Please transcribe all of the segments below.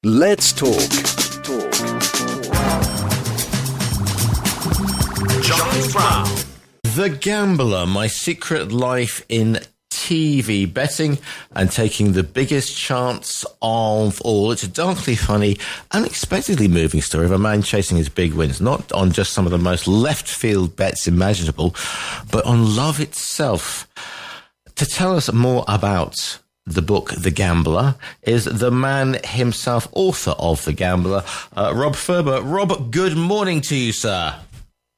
Let's talk. Charles Brown. The Gambler, my secret life in TV betting and taking the biggest chance of all. It's a darkly funny, unexpectedly moving story of a man chasing his big wins, not on just some of the most left field bets imaginable, but on love itself. To tell us more about the book, The Gambler, is the man himself, author of The Gambler, Rob Furber. Rob, good morning to you, sir.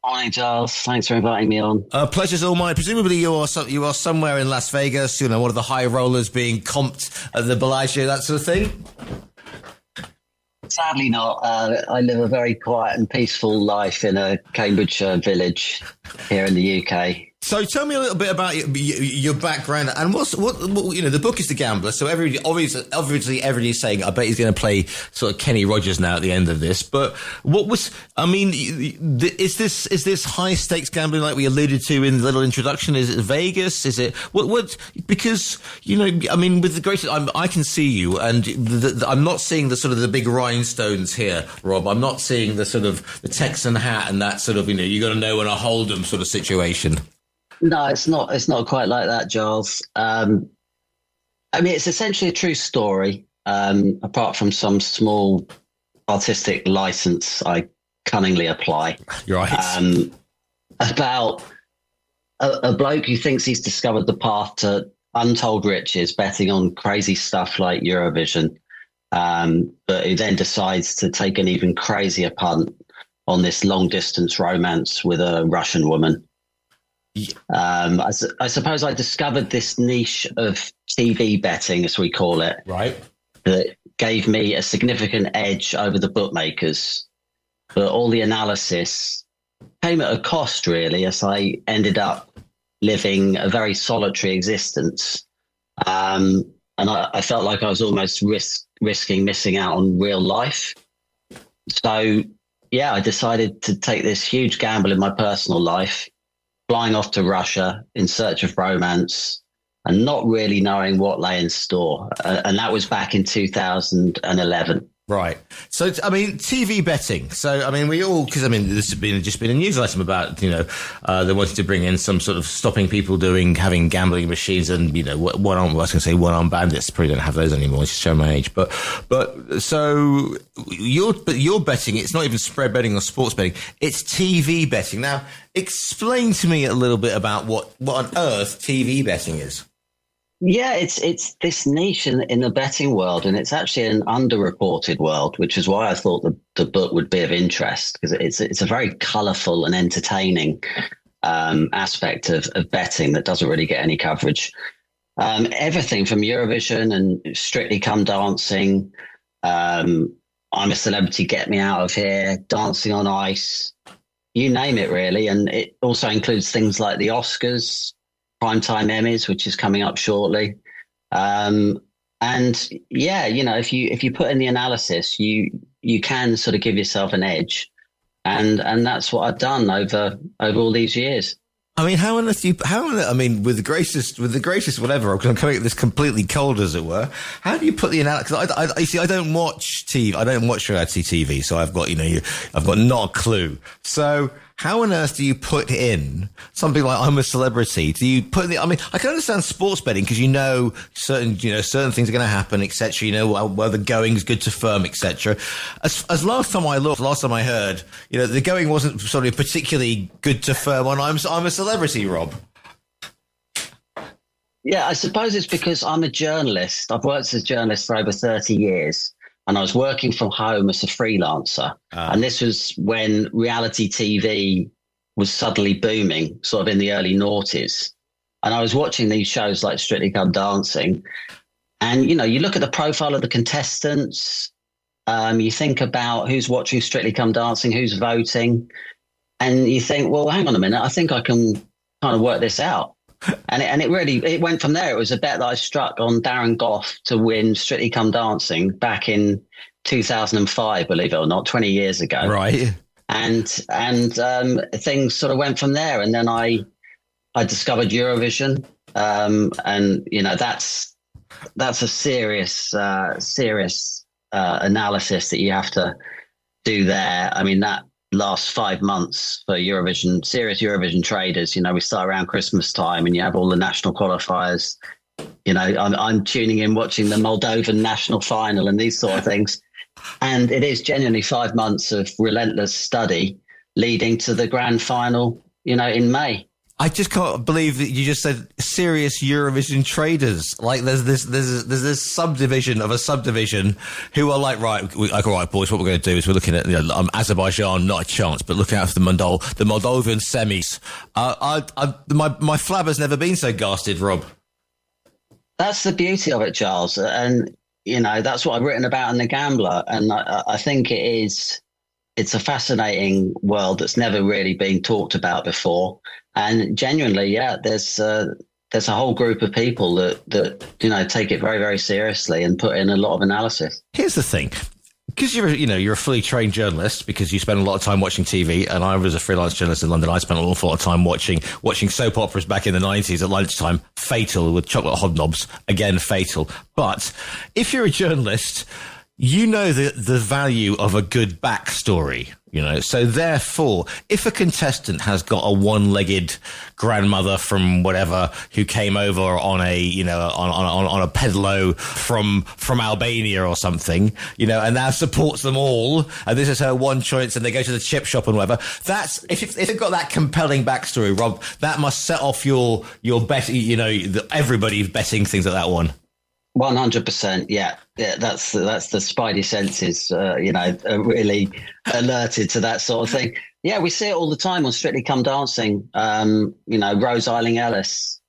Morning, Charles. Thanks for inviting me on. Pleasure's all mine. Presumably you are somewhere in Las Vegas, one of the high rollers being comped at the Bellagio, that sort of thing? Sadly not. I live a very quiet and peaceful life in a Cambridgeshire village here in the UK. So tell me a little bit about your background and what the book is The Gambler. So obviously everybody's saying, I bet he's going to play sort of Kenny Rogers now at the end of this. But is this high stakes gambling like we alluded to in the little introduction? Is it Vegas? Is it what? Because with the greatest, I can see you, and I'm not seeing the sort of the big rhinestones here, Rob. I'm not seeing the sort of the Texan hat and that sort of you got to know when I hold 'em sort of situation. No, it's not. It's not quite like that, Giles. It's essentially a true story, apart from some small artistic license I cunningly apply. You're right. About a bloke who thinks he's discovered the path to untold riches, betting on crazy stuff like Eurovision, but who then decides to take an even crazier punt on this long-distance romance with a Russian woman. I suppose I discovered this niche of TV betting, as we call it, right, that gave me a significant edge over the bookmakers. But all the analysis came at a cost, really, as I ended up living a very solitary existence. And I felt like I was almost risking missing out on real life. So, yeah, I decided to take this huge gamble in my personal life, flying off to Russia in search of romance and not really knowing what lay in store. And that was back in 2011. Right. So, TV betting. So, we all, because, this has just been a news item about, they wanted to bring in some sort of stopping people having gambling machines and, one-armed bandits. Probably don't have those anymore. It's show my age. But so you're betting, it's not even spread betting or sports betting. It's TV betting. Now, explain to me a little bit about what on earth TV betting is. Yeah, it's this niche in the betting world, and it's actually an underreported world, which is why I thought the book would be of interest, because it's a very colourful and entertaining aspect of betting that doesn't really get any coverage. Everything from Eurovision and Strictly Come Dancing, I'm a Celebrity, Get Me Out of Here, Dancing on Ice, you name it, really. And it also includes things like the Oscars, Primetime Emmys, which is coming up shortly. And yeah, if you put in the analysis, you can sort of give yourself an edge. And that's what I've done over all these years. How on earth with the greatest whatever, I'm coming at this completely cold, as it were. How do you put the analysis? Because I don't watch TV. I don't watch reality TV. So I've got not a clue. So how on earth do you put in something like I'm a Celebrity? Do you put in I can understand sports betting because certain things are going to happen, etc. Where the going's good to firm, etc. As last time I heard, the going wasn't sort of particularly good to firm on I'm a Celebrity, Rob. Yeah, I suppose it's because I'm a journalist. I've worked as a journalist for over 30 years. And I was working from home as a freelancer. And this was when reality TV was suddenly booming, sort of in the early noughties. And I was watching these shows like Strictly Come Dancing. And, you look at the profile of the contestants. You think about who's watching Strictly Come Dancing, who's voting. And you think, well, hang on a minute. I think I can kind of work this out. And it went from there. It was a bet that I struck on Darren Goff to win Strictly Come Dancing back in 2005, believe it or not, 20 years ago. Right. And things sort of went from there. And then I discovered Eurovision. And that's a serious analysis that you have to do there. I mean, that last 5 months for Eurovision, serious Eurovision traders, we start around Christmas time and you have all the national qualifiers. I'm tuning in, watching the Moldovan national final and these sort of things. And it is genuinely 5 months of relentless study leading to the grand final, in May. I just can't believe that you just said serious Eurovision traders. Like there's this subdivision of a subdivision who are like, right, boys, what we're going to do is we're looking at Azerbaijan, not a chance, but looking out for the Moldovan semis. My flab has never been so gasted, Rob. That's the beauty of it, Charles. And, that's what I've written about in The Gambler. And I think it's a fascinating world that's never really been talked about before. And genuinely, there's a whole group of people that take it very, very seriously and put in a lot of analysis. Here's the thing. Because you're a fully trained journalist, because you spend a lot of time watching TV, and I was a freelance journalist in London. I spent an awful lot of time watching soap operas back in the 90s at lunchtime. Fatal, with chocolate hobnobs. Again, fatal. But if you're a journalist, you know the value of a good backstory, So therefore, if a contestant has got a one-legged grandmother from whatever who came over on a on a pedalo from Albania or something, and now supports them all, and this is her one choice, and they go to the chip shop and whatever. That's if they've got that compelling backstory, Rob, that must set off your bet. Everybody's betting things like that one. 100%, yeah. That's the spidey senses, are really alerted to that sort of thing. Yeah, we see it all the time on Strictly Come Dancing. Rose Eiling-Ellis,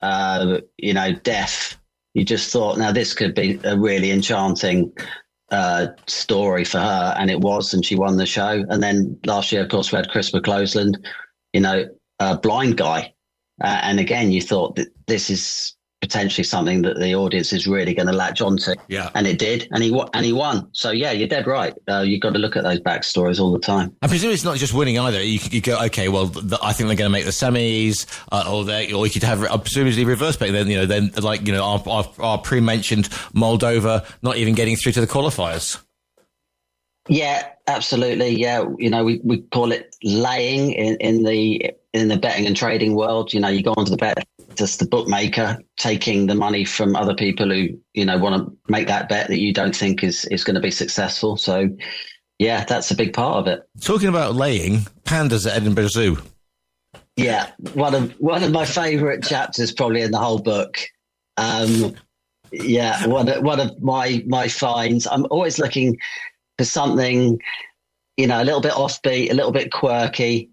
deaf. You just thought, now this could be a really enchanting story for her, and it was, and she won the show. And then last year, of course, we had Chris McCloseland, blind guy, and again, you thought that this is potentially something that the audience is really going to latch onto. Yeah. And it did. And he won. So, yeah, you're dead right. You've got to look at those backstories all the time. I presume it's not just winning either. You go, okay, well, I think they're going to make the semis, or you could have presumably reverse bet. Then our pre-mentioned Moldova not even getting through to the qualifiers. Yeah, absolutely. Yeah, we call it laying in the betting and trading world. You go onto the bet, just the bookmaker taking the money from other people who want to make that bet that you don't think is going to be successful. So, yeah, that's a big part of it. Talking about laying, pandas at Edinburgh Zoo. Yeah, one of my favourite chapters probably in the whole book. Yeah, one of my finds. I'm always looking for something, a little bit offbeat, a little bit quirky.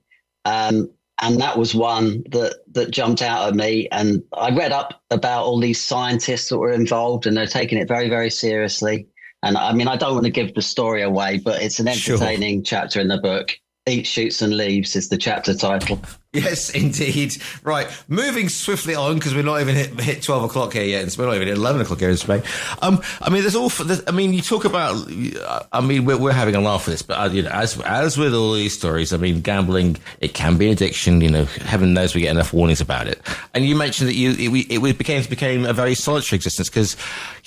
And that was one that jumped out at me. And I read up about all these scientists that were involved, and they're taking it very, very seriously. And I mean, I don't want to give the story away, but it's an entertaining chapter in the book. Eat, Shoots and Leaves is the chapter title. Yes, indeed. Right, moving swiftly on, because we're not even hit 12 o'clock here yet. We're not even at 11 o'clock here in Spain. You talk about, we're having a laugh with this, but, as with all these stories, gambling, it can be an addiction. Heaven knows we get enough warnings about it. And you mentioned that it became a very solitary existence, because,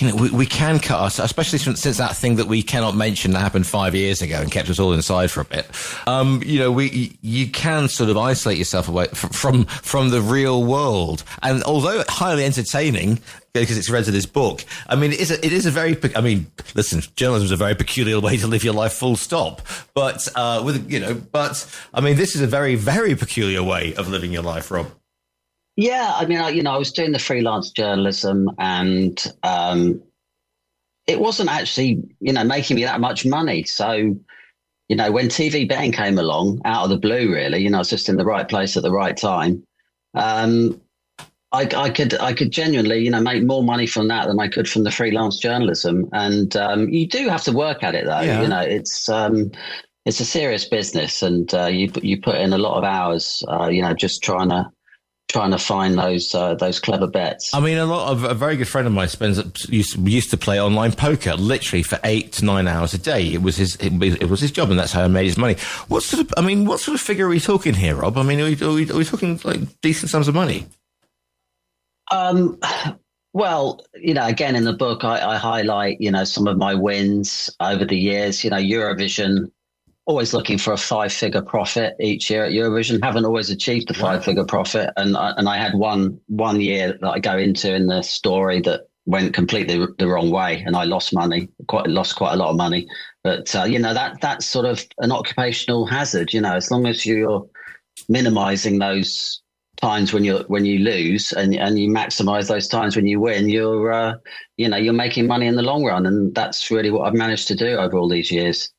we can cut us, especially since that thing that we cannot mention that happened 5 years ago and kept us all inside for a bit. You can sort of isolate yourself away from the real world, and although highly entertaining because it's read to this book, it is a very, listen, journalism is a very peculiar way to live your life, full stop. But this is a very, very peculiar way of living your life, Rob. Yeah, I was doing the freelance journalism, and it wasn't actually, making me that much money. So, when TV betting came along out of the blue, really, I was just in the right place at the right time. I could genuinely, make more money from that than I could from the freelance journalism. And you do have to work at it, though. Yeah. It's a serious business, and you put in a lot of hours, just trying to find those clever bets. A very good friend of mine used to play online poker literally for 8 to 9 hours a day. It was his job, and that's how he made his money. What sort of figure are we talking here, Rob? Are we talking like decent sums of money? Well, again, in the book, I highlight, some of my wins over the years. Eurovision, always looking for a 5-figure profit each year at Eurovision. Haven't always achieved the 5-figure profit, and I had one year that I go into in the story that went completely the wrong way, and I lost money, lost quite a lot of money. But that's sort of an occupational hazard. As long as you're minimising those times when you lose and you maximize those times when you win, you're making money in the long run, and that's really what I've managed to do over all these years.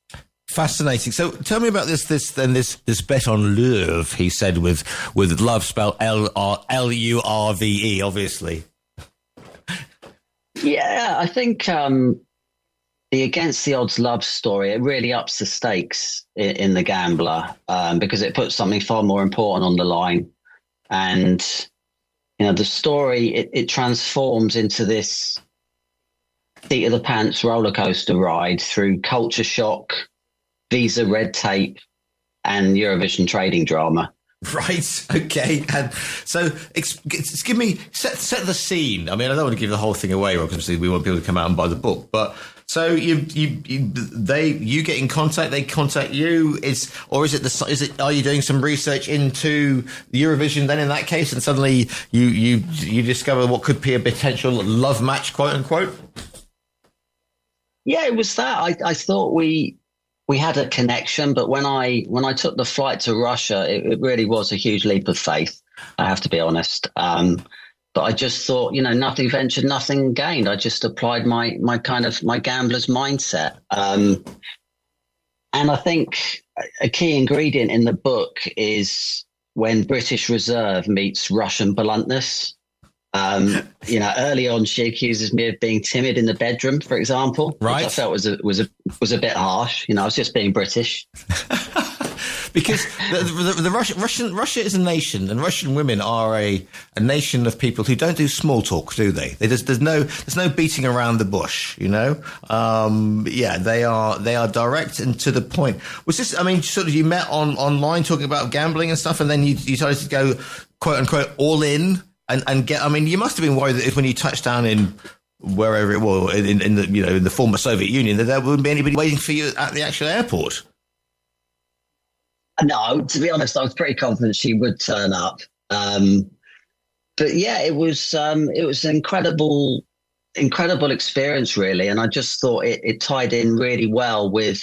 Fascinating. So tell me about this bet on Lurve, he said, with love spelled Lurve, obviously. Yeah, I think the against the odds love story, it really ups the stakes in the gambler, because it puts something far more important on the line. And, the story, it transforms into this seat of the pants roller coaster ride through culture shock, visa red tape, and Eurovision trading drama. Right. Okay. And so give me, set the scene. I mean, I don't want to give the whole thing away, because obviously we want people to come out and buy the book, but so you get in contact, they contact you, are you doing some research into Eurovision then in that case, and suddenly you discover what could be a potential love match, quote unquote? Yeah, it was that. I thought we had a connection, but when I took the flight to Russia, it really was a huge leap of faith, I have to be honest. But I just thought, nothing ventured, nothing gained. I just applied my gambler's mindset. And I think a key ingredient in the book is when British reserve meets Russian bluntness. Early on, she accuses me of being timid in the bedroom, for example, right? Which I felt was a bit harsh. I was just being British. Because Russia is a nation, and Russian women are a nation of people who don't do small talk, do they? There's no beating around the bush, they are direct and to the point. Was this? I mean, sort of you met online talking about gambling and stuff, and then you decided to go quote unquote all in and get. I mean, you must have been worried that if when you touched down in wherever it was in the former Soviet Union, that there wouldn't be anybody waiting for you at the actual airport. No, to be honest, I was pretty confident she would turn up. But yeah, it was an incredible experience, really. And I just thought it tied in really well with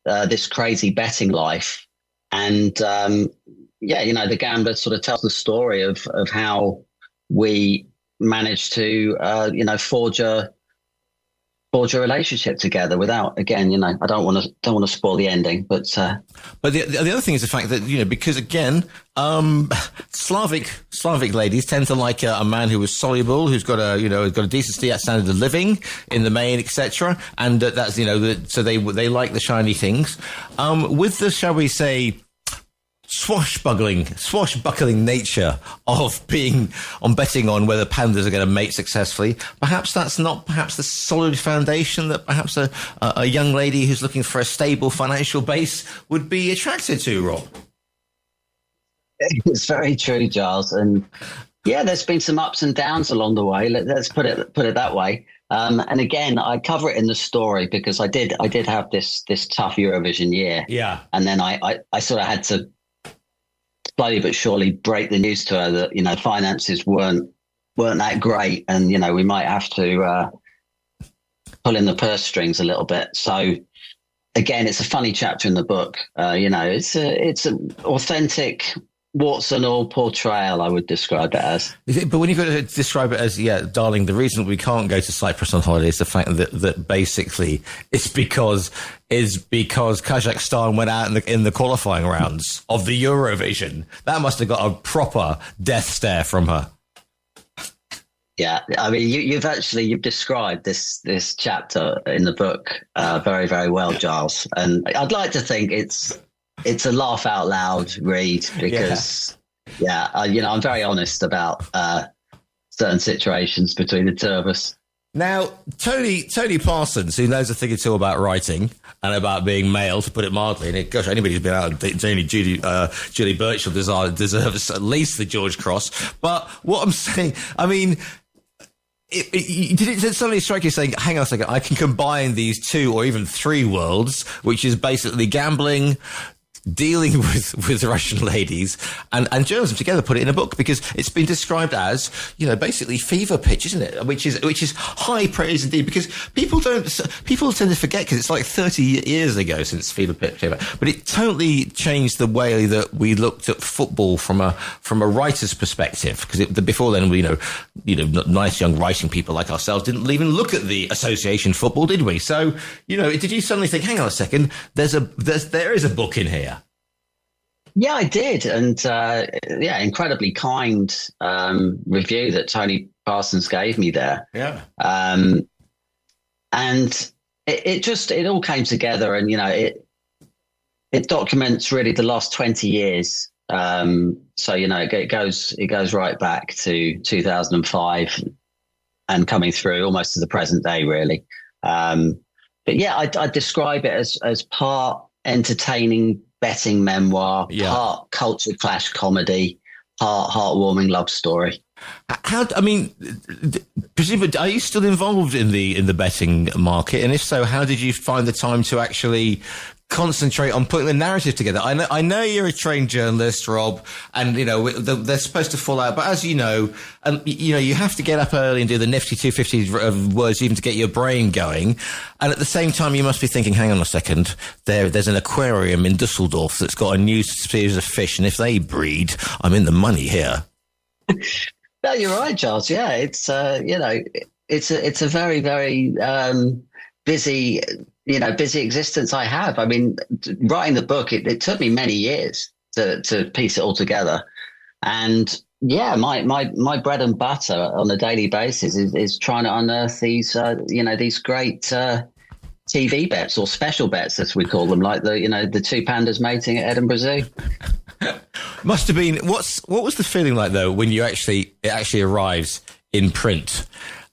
this crazy betting life. And the gambler sort of tells the story of how we managed to forge a relationship together without, again, I don't want to spoil the ending, but the other thing is the fact that, because again, Slavic ladies tend to like a man who is soluble, who's got a decent standard of living in the main, etc. And that's, so they like the shiny things. With the, shall we say, swashbuckling nature of betting on whether pandas are going to mate successfully, perhaps that's not the solid foundation that perhaps a young lady who's looking for a stable financial base would be attracted to, Rob. It's very true, Giles, and yeah, there's been some ups and downs along the way. Let's put it that way. And again, I cover it in the story because I did have this tough Eurovision year. Yeah, and then I sort of had to slowly but surely break the news to her that, finances weren't that great, and, we might have to pull in the purse strings a little bit. So again, it's a funny chapter in the book. It's an authentic warts and all portrayal, I would describe it as. But when you've got to describe it as, yeah, darling, the reason we can't go to Cyprus on holiday is the fact that basically it's because Kazakhstan went out in the qualifying rounds of the Eurovision. That must have got a proper death stare from her. Yeah, I mean, you've described this chapter in the book very, very well, Giles. And I'd like to think it's a laugh out loud read because, I'm very honest about certain situations between the two of us. Now, Tony Parsons, who knows a thing or two about writing and about being male, to put it mildly, and gosh, anybody who's been out, Julie Birchall deserves at least the George Cross. But what I'm saying, I mean, Did it suddenly strike you saying, hang on a second, I can combine these 2 or even 3 worlds, which is basically gambling, dealing with Russian ladies and journalism together, put it in a book, because it's been described as, basically fever pitch, isn't it? Which is high praise indeed, because people tend to forget, because it's like 30 years ago since fever pitch came out, but it totally changed the way that we looked at football from a writer's perspective, because before then, nice young writing people like ourselves didn't even look at the association football, did we? So, did you suddenly think, hang on a second, there is a book in here? Yeah, I did. And incredibly kind review that Tony Parsons gave me there. Yeah. And it all came together, and, it documents really the last 20 years. So, it goes right back to 2005 and coming through almost to the present day, really. But yeah, I describe it as part entertaining betting memoir, part culture clash comedy, part heartwarming love story. Presumably, are you still involved in the betting market? And if so, how did you find the time to actually concentrate on putting the narrative together? I know you're a trained journalist, Rob, and they're supposed to fall out. But as you know, you have to get up early and do the nifty 250 words even to get your brain going. And at the same time, you must be thinking, hang on a second, there's an aquarium in Dusseldorf that's got a new species of fish, and if they breed, I'm in the money here. No, you're right, Charles. Yeah, it's it's a very, very busy existence I have. I mean, writing the book, it took me many years to piece it all together. And yeah, my bread and butter on a daily basis is trying to unearth these, these great TV bets, or special bets, as we call them, like the 2 pandas mating at Edinburgh Zoo. Must have been. What was the feeling like, though, when it actually arrives in print?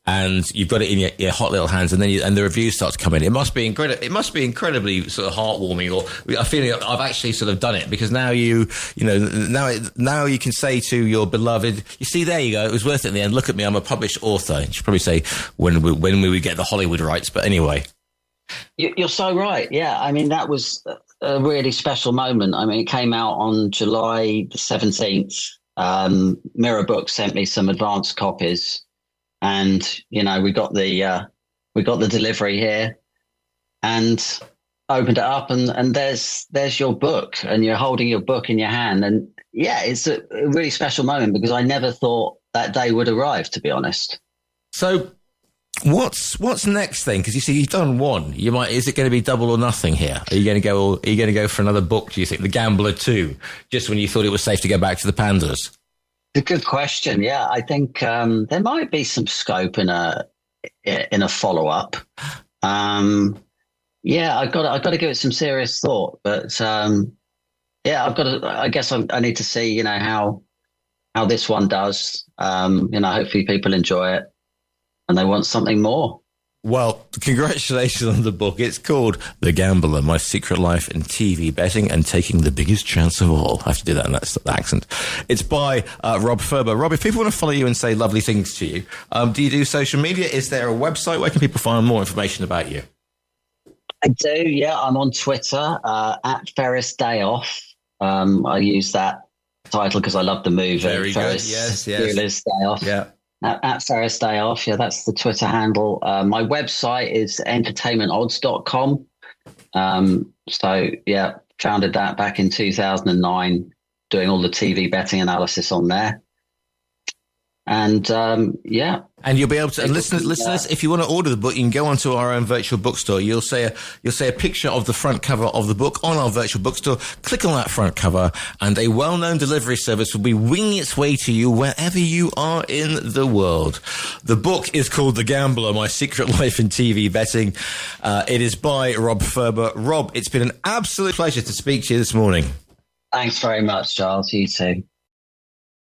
And you've got it in your hot little hands, and then the reviews start to come in. It must be incredible. It must be incredibly sort of heartwarming, or a feeling I've actually sort of done it, because now now you can say to your beloved, you see, there you go, it was worth it in the end. Look at me, I'm a published author. You should probably say when will we get the Hollywood rights? But anyway, you're so right. Yeah, I mean, that was a really special moment. I mean, it came out on July the 17th. Mirror Books sent me some advanced copies. And, we got the delivery here, and opened it up, and there's your book, and you're holding your book in your hand. And yeah, it's a really special moment, because I never thought that day would arrive, to be honest. So what's next then? Because you see, you've done one. Is it going to be double or nothing here? Are you going to go for another book, do you think? The Gambler 2, just when you thought it was safe to go back to the pandas? A good question. Yeah, I think there might be some scope in a follow-up. Yeah, I've got to give it some serious thought. But I guess I need to see how this one does. Hopefully people enjoy it and they want something more. Well, congratulations on the book. It's called The Gambler, My Secret Life in TV Betting and Taking the Biggest Chance of All. I have to do that in that accent. It's by Rob Furber. Rob, if people want to follow you and say lovely things to you, do you do social media? Is there a website? Where can people find more information about you? I do, yeah. I'm on Twitter, at Ferris Day Off. I use that title because I love the movie. Very Ferris, good. Yes. Day Off. Yeah. At Ferris Day Off, yeah, that's the Twitter handle. My website is entertainmentodds.com. So, yeah, founded that back in 2009, doing all the TV betting analysis on there. And, yeah. And you'll be able to, and listeners, if you want to order the book, you can go onto our own virtual bookstore. You'll see a picture of the front cover of the book on our virtual bookstore. Click on that front cover, and a well-known delivery service will be winging its way to you wherever you are in the world. The book is called The Gambler, My Secret Life in TV Betting. It is by Rob Furber. Rob, it's been an absolute pleasure to speak to you this morning. Thanks very much, Charles. You too.